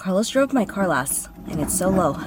Carlos drove my car last, and it's so low.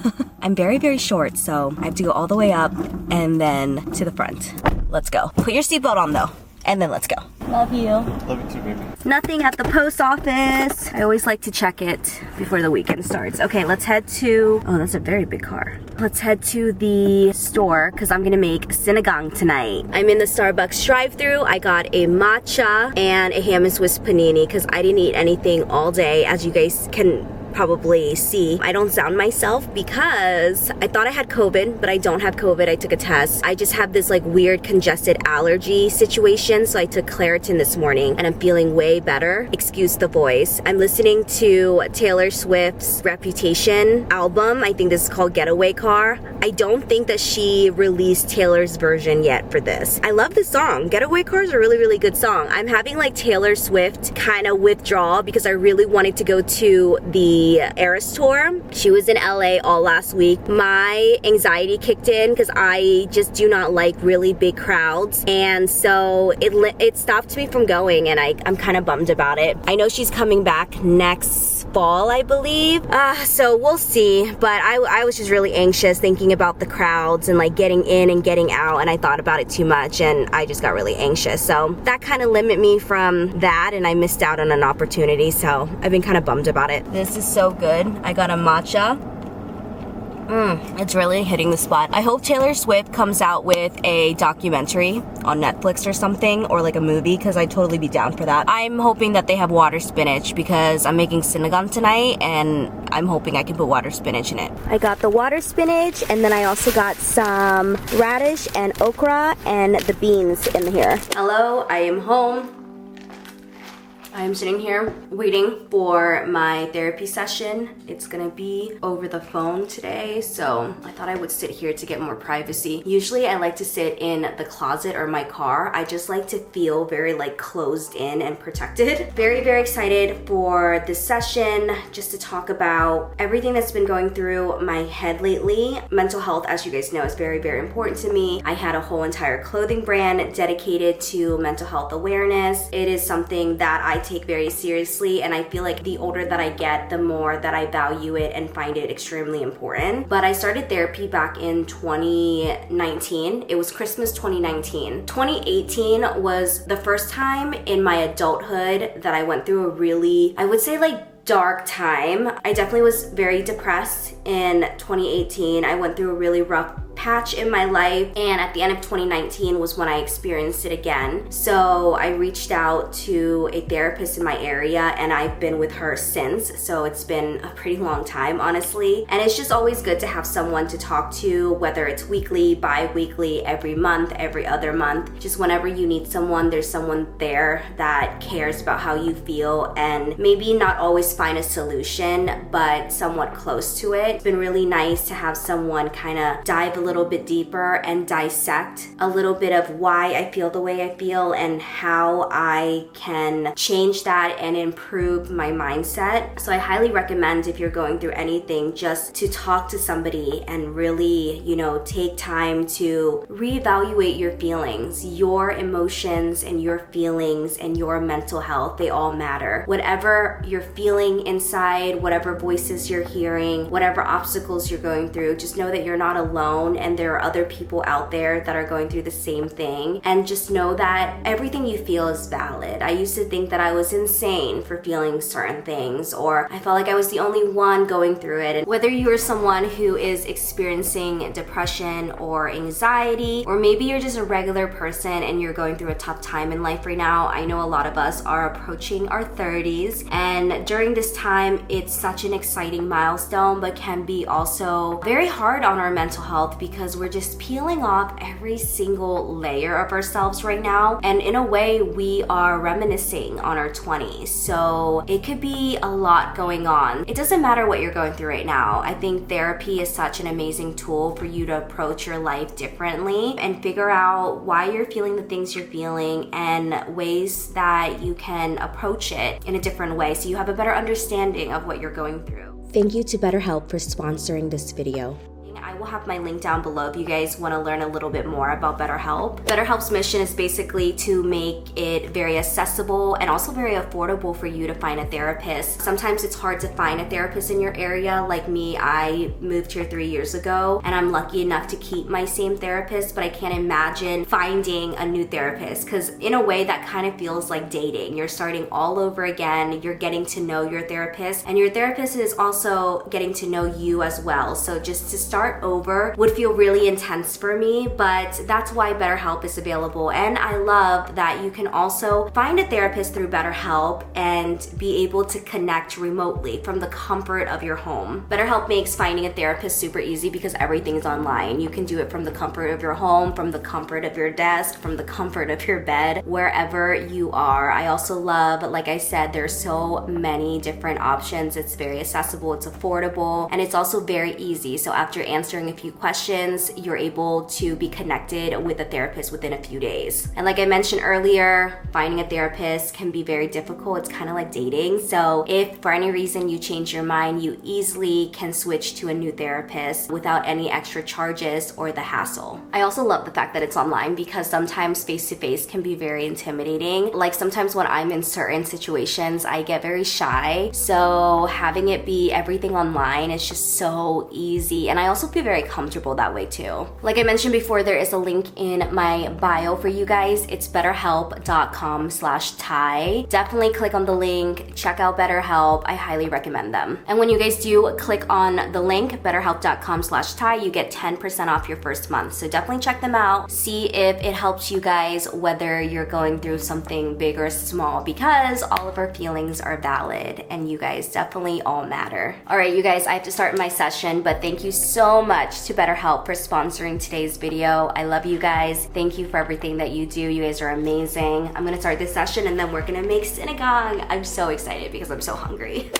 I'm very, very short, so I have to go all the way up and then to the front. Let's go. Put your seatbelt on though, and then let's go. Love you. Love you too, baby. Nothing at the post office. I always like to check it before the weekend starts. Okay, let's head to, oh, that's a very big car. Let's head to the store because I'm gonna make sinigang tonight. I'm in the Starbucks drive-thru. I got a matcha and a ham and Swiss panini because I didn't eat anything all day, as you guys can probably see. I don't sound myself because I thought I had COVID, but I don't have COVID. I took a test. I just have this like weird congested allergy situation, so I took Claritin this morning and I'm feeling way better. Excuse the voice. I'm listening to Taylor Swift's Reputation album. I think this is called Getaway Car. I don't think that she released Taylor's version yet for this. I love this song. Getaway Car is a really, really good song. I'm having like Taylor Swift kind of withdrawal because I really wanted to go to the Eras tour. She was in LA all last week. My anxiety kicked in because I just do not like really big crowds, and so it stopped me from going, and I'm kind of bummed about it. I know she's coming back next fall, I believe, so we'll see, but I was just really anxious thinking about the crowds and like getting in and getting out, and I thought about it too much and I just got really anxious, so that kind of limited me from that, and I missed out on an opportunity, so I've been kind of bummed about it. This is so good. I got a matcha. It's really hitting the spot. I hope Taylor Swift comes out with a documentary on Netflix or something, or like a movie, because I'd totally be down for that. I'm hoping that they have water spinach because I'm making sinigang tonight, and I'm hoping I can put water spinach in it. I got the water spinach, and then I also got some radish and okra and the beans in here. Hello, I am home. I'm sitting here waiting for my therapy session. It's gonna be over the phone today, so I thought I would sit here to get more privacy. Usually I like to sit in the closet or my car. I just like to feel very like closed in and protected. Very, very excited for this session, just to talk about everything that's been going through my head lately. Mental health, as you guys know, is very, very important to me. I had a whole entire clothing brand dedicated to mental health awareness. It is something that I take very seriously, and I feel like the older that I get, the more that I value it and find it extremely important. But I started therapy back in 2019. It was Christmas 2019. 2018 was the first time in my adulthood that I went through a really, I would say like dark time. I definitely was very depressed in 2018. I went through a really rough patch in my life, and at the end of 2019 was when I experienced it again. So I reached out to a therapist in my area, and I've been with her since, so it's been a pretty long time, honestly. And it's just always good to have someone to talk to, whether it's weekly, bi-weekly, every month, every other month. Just whenever you need someone, there's someone there that cares about how you feel, and maybe not always find a solution, but somewhat close to it. It's been really nice to have someone kind of dive a little bit deeper and dissect a little bit of why I feel the way I feel and how I can change that and improve my mindset. So I highly recommend, if you're going through anything, just to talk to somebody and really, you know, take time to reevaluate your feelings. Your emotions and your feelings and your mental health, they all matter. Whatever you're feeling inside, whatever voices you're hearing, whatever obstacles you're going through, just know that you're not alone, and there are other people out there that are going through the same thing. And just know that everything you feel is valid. I used to think that I was insane for feeling certain things, or I felt like I was the only one going through it. And whether you're someone who is experiencing depression or anxiety, or maybe you're just a regular person and you're going through a tough time in life right now, I know a lot of us are approaching our 30s, and during this time it's such an exciting milestone, but can be also very hard on our mental health, because we're just peeling off every single layer of ourselves right now, and in a way we are reminiscing on our 20s. So it could be a lot going on. It doesn't matter what you're going through right now. I think therapy is such an amazing tool for you to approach your life differently and figure out why you're feeling the things you're feeling and ways that you can approach it in a different way, so you have a better understanding of what you're going through. Thank you to BetterHelp for sponsoring this video. I will have my link down below if you guys want to learn a little bit more about BetterHelp. BetterHelp's mission is basically to make it very accessible and also very affordable for you to find a therapist. Sometimes it's hard to find a therapist in your area. Like me, I moved here 3 years ago and I'm lucky enough to keep my same therapist, but I can't imagine finding a new therapist because in a way that kind of feels like dating. You're starting all over again. You're getting to know your therapist and your therapist is also getting to know you as well. So just to start over would feel really intense for me, but that's why BetterHelp is available. And I love that you can also find a therapist through BetterHelp and be able to connect remotely from the comfort of your home. BetterHelp makes finding a therapist super easy because everything is online. You can do it from the comfort of your home, from the comfort of your desk, from the comfort of your bed, wherever you are. I also love, like I said, there's so many different options. It's very accessible, it's affordable, and it's also very easy. So after answering a few questions, you're able to be connected with a therapist within a few days. And like I mentioned earlier, finding a therapist can be very difficult. It's kind of like dating. So if for any reason you change your mind, you easily can switch to a new therapist without any extra charges or the hassle. I also love the fact that it's online because sometimes face-to-face can be very intimidating. Like sometimes when I'm in certain situations, I get very shy. So having it be everything online is just so easy. And I also feel very comfortable that way too. Like I mentioned before, there is a link in my bio for you guys. It's betterhelp.com/Thai. Definitely click on the link, check out BetterHelp. I highly recommend them. And when you guys do click on the link, betterhelp.com/Thai, you get 10% off your first month. So definitely check them out. See if it helps you guys, whether you're going through something big or small, because all of our feelings are valid and you guys definitely all matter. All right, you guys, I have to start my session, but thank you so much to BetterHelp for sponsoring today's video. I love you guys. Thank you for everything that you do. You guys are amazing. I'm gonna start this session and then we're gonna make sinigang. I'm so excited because I'm so hungry.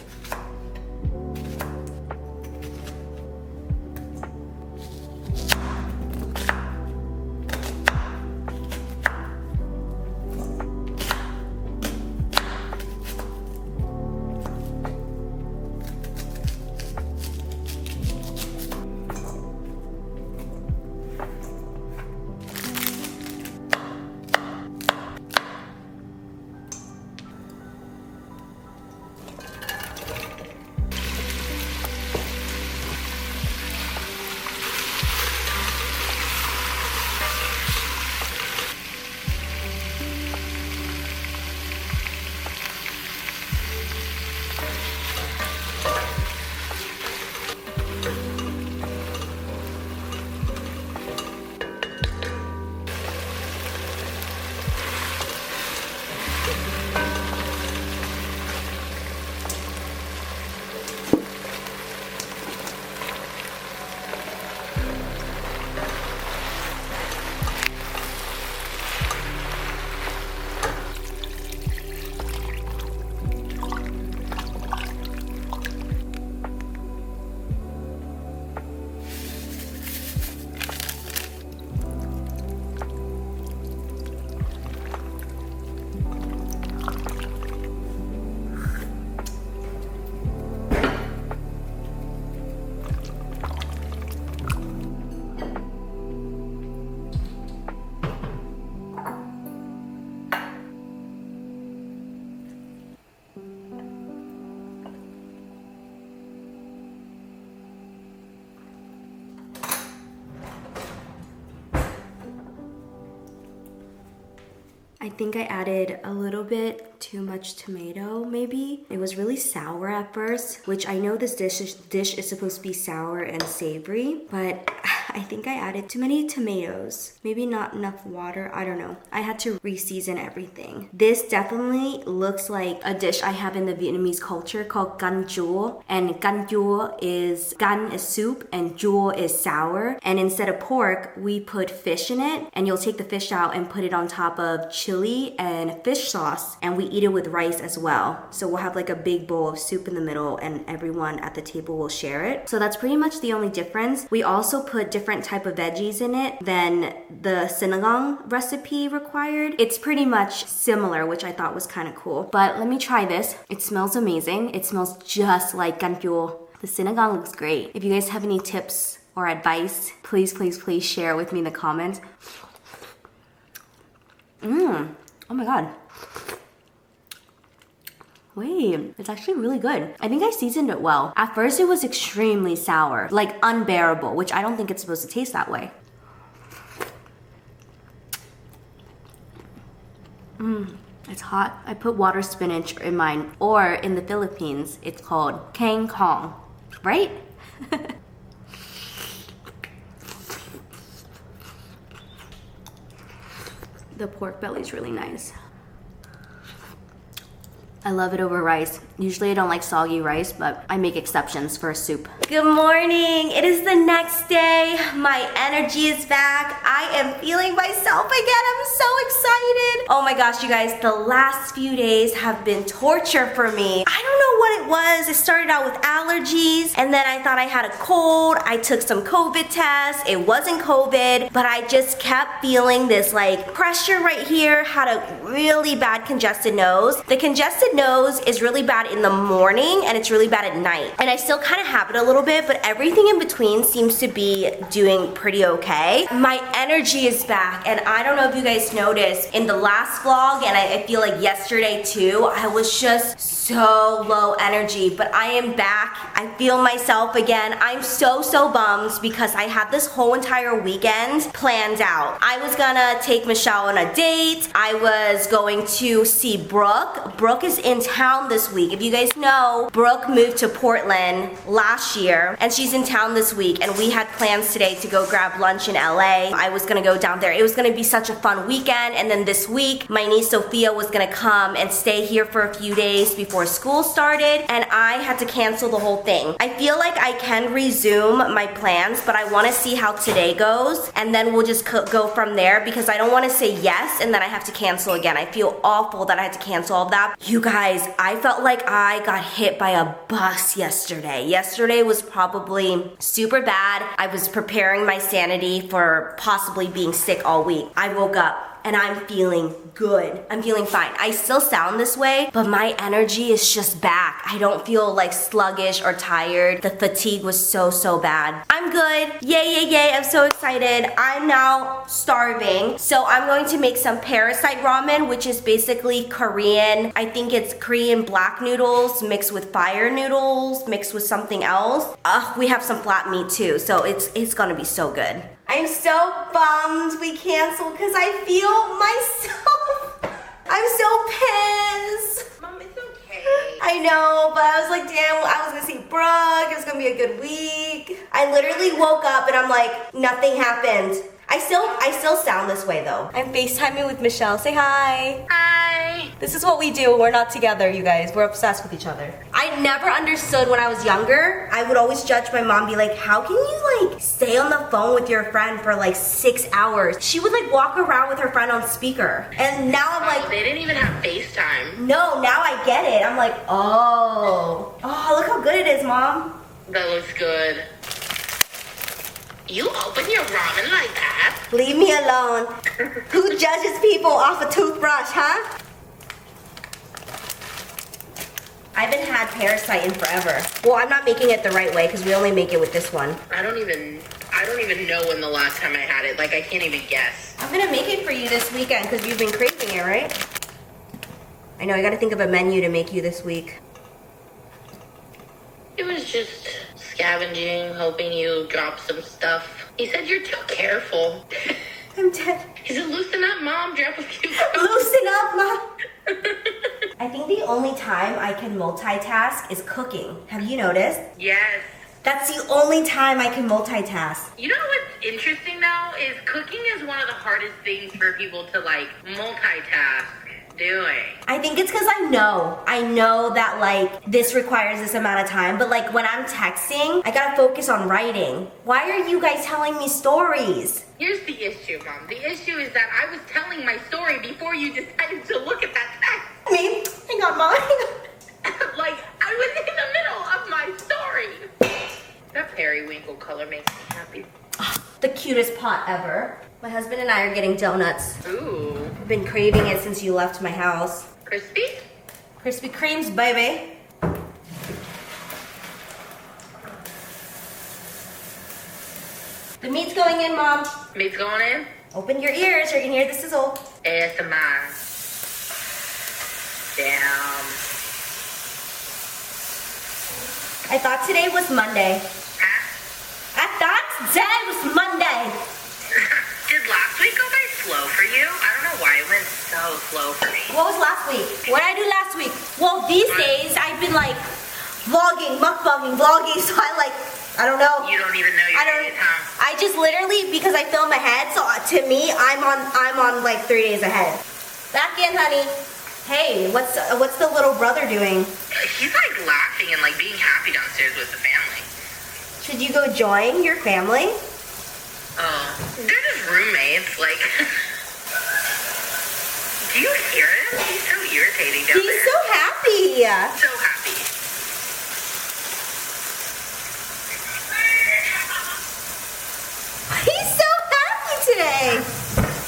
I think I added a little bit too much tomato, maybe. It was really sour at first, which I know this dish is supposed to be sour and savory, but I think I added too many tomatoes. Maybe not enough water, I don't know. I had to re-season everything. This definitely looks like a dish I have in the Vietnamese culture called gan chua. And gan chua is, gan is soup and chua is sour. And instead of pork, we put fish in it. And you'll take the fish out and put it on top of chili and fish sauce. And we eat it with rice as well. So we'll have like a big bowl of soup in the middle and everyone at the table will share it. So that's pretty much the only difference. We also put different type of veggies in it than the sinigang recipe required. It's pretty much similar, which I thought was kind of cool. But let me try this. It smells amazing. It smells just like gan chua. The sinigang looks great. If you guys have any tips or advice, please, please, please share with me in the comments. Oh my god. Wait, it's actually really good. I think I seasoned it well. At first it was extremely sour, like unbearable, which I don't think it's supposed to taste that way. It's hot. I put water spinach in mine, or in the Philippines, it's called kang kong, right? The pork belly is really nice. I love it over rice. Usually I don't like soggy rice, but I make exceptions for a soup. Good morning. It is the next day. My energy is back. I am feeling myself again. I'm so excited. Oh my gosh, you guys, the last few days have been torture for me. I don't know what it was. It started out with allergies, and then I thought I had a cold. I took some COVID tests. It wasn't COVID, but I just kept feeling this like pressure right here. Had a really bad congested nose. The congested nose is really bad in the morning and it's really bad at night. And I still kind of have it a little bit, but everything in between seems to be doing pretty okay. My energy is back, and I don't know if you guys noticed in the last vlog, and I feel like yesterday too, I was just so low energy, but I am back. I feel myself again. I'm so bummed because I had this whole entire weekend planned out. I was gonna take Michelle on a date. I was going to see Brooke. Brooke is in town this week. If you guys know, Brooke moved to Portland last year and she's in town this week, and we had plans today to go grab lunch in LA. I was gonna go down there. It was gonna be such a fun weekend, and then this week my niece Sophia was gonna come and stay here for a few days before school started, and I had to cancel the whole thing. I feel like I can resume my plans, but I want to see how today goes, and then we'll just go from there, because I don't want to say yes and then I have to cancel again. I feel awful that I had to cancel all of that. You guys, I felt like I got hit by a bus yesterday. Yesterday was probably super bad. I was preparing my sanity for possibly being sick all week. I woke up and I'm feeling good. I'm feeling fine. I still sound this way, but my energy is just back. I don't feel like sluggish or tired. The fatigue was so bad. I'm good. Yay. I'm so excited. I'm now starving. So I'm going to make some parasite ramen, which is basically Korean. I think it's Korean black noodles mixed with fire noodles, mixed with something else. We have some flat meat too, so it's gonna be so good. I'm so bummed we canceled because I feel myself. I'm so pissed. Mom, it's okay. I know, but I was like, damn, I was gonna see Brooke. It was gonna be a good week. I literally woke up and I'm like, nothing happened. I still sound this way though. I'm FaceTiming with Michelle. Say hi. Hi. This is what we do when we're not together, you guys. We're obsessed with each other. I never understood when I was younger. I would always judge my mom, be like, how can you like stay on the phone with your friend for like 6 hours? She would like walk around with her friend on speaker. And now I'm like, they didn't even have FaceTime. no, now I get it. I'm like, oh, look how good it is, Mom. That looks good. You open your ramen like that? Leave me alone. Who judges people off a toothbrush, huh? I haven't had parasite in forever. Well, I'm not making it the right way because we only make it with this one. I don't even know when the last time I had it. Like, I can't even guess. I'm gonna make it for you this weekend because you've been craving it, right? I know, I gotta think of a menu to make you this week. It was just scavenging, hoping you drop some stuff. He said you're too careful. I'm dead. He said, loosen up, Mom, drop a few. Loosen up, Mom. I think the only time I can multitask is cooking. Have you noticed? Yes. That's the only time I can multitask. You know what's interesting though is cooking is one of the hardest things for people to like multitask doing. I think it's because I know that like this requires this amount of time, but like when I'm texting, I gotta focus on writing. Why are you guys telling me stories? Here's the issue, Mom. The issue is that I was telling my story before you decided to look at that text. I mean, hang on, Mom. Like, I was in the middle of my story. That periwinkle color makes me happy. The cutest pot ever. My husband and I are getting donuts. Ooh. I've been craving it since you left my house. Crispy? Krispy Kremes, baby. The meat's going in, Mom. Meat's going in? Open your ears, you're gonna hear the sizzle. ASMR. Damn. I thought today was Monday. Huh? I thought today was Monday. Did last week go by slow for you? I don't know why it went so slow for me. What was last week? What did I do last week? Well, these days I've been like vlogging, mukbanging, vlogging, so I don't know. You don't even know your days, huh? I just literally, because I film ahead, so to me, I'm on like 3 days ahead. Back in, honey. Hey, what's the little brother doing? He's like laughing and like being happy downstairs with the family. Should you go join your family? Oh, they're just roommates. Like, do you hear him? He's so irritating down there. He's so happy. So happy. He's so happy today.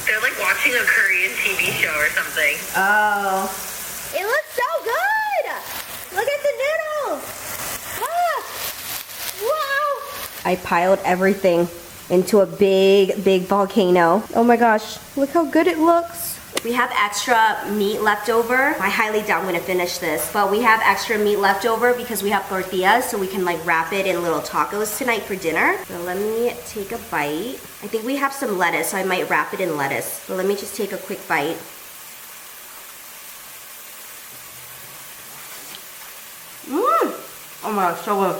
They're like watching a Korean TV show or something. Oh. It looks so good. Look at the noodles. Ah. Wow. I piled everything into a big volcano. Oh my gosh, look how good it looks. We have extra meat left over. I highly doubt I'm gonna finish this, but we have extra meat left over because we have tortillas, so we can like wrap it in little tacos tonight for dinner. So let me take a bite. I think we have some lettuce, so I might wrap it in lettuce. But let me just take a quick bite. Mmm! Oh my gosh, so good.